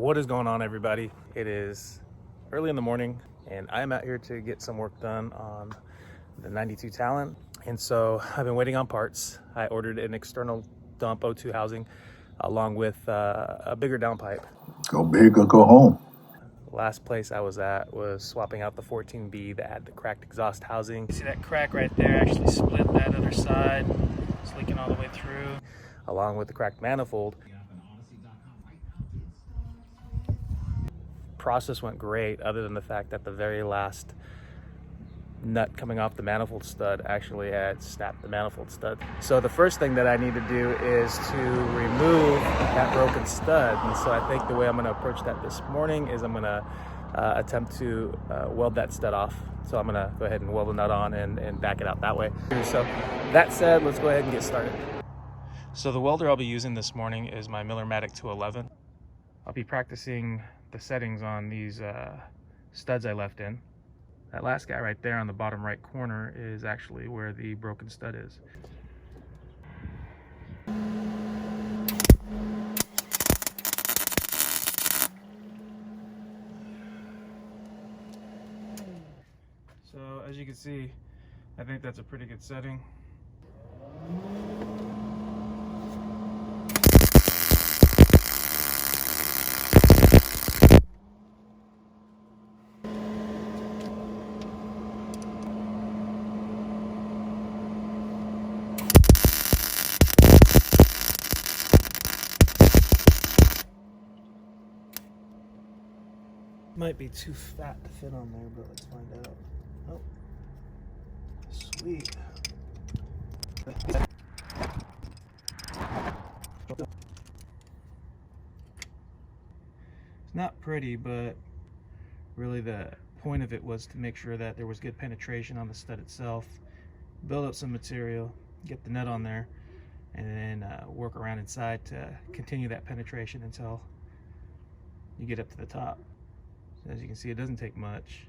What is going on, everybody? It is early in the morning and I'm out here to get some work done on the 92 Talon. And so I've been waiting on parts. I ordered an external dump O2 housing along with a bigger downpipe. Go big or go home. Last place I was at was swapping out the 14B that had the cracked exhaust housing. You see that crack right there? Actually split that other side. It's leaking all the way through, along with the cracked manifold. Process went great, other than the fact that the very last nut coming off the manifold stud actually had snapped the manifold stud. So the first thing that I need to do is to remove that broken stud. And so I think the way I'm going to approach that this morning is I'm going to attempt to weld that stud off. So I'm going to go ahead and weld the nut on and back it out that way. So that said, let's go ahead and get started. So the welder I'll be using this morning is my Miller-Matic 211. I'll be practicing the settings on these studs I left in. That last guy right there on the bottom right corner is actually where the broken stud is. So as you can see, I think that's a pretty good setting. Might be too fat to fit on there, but let's find out. Oh, sweet. It's not pretty, but really the point of it was to make sure that there was good penetration on the stud itself, build up some material, get the nut on there, and then work around inside to continue that penetration until you get up to the top. As you can see, it doesn't take much.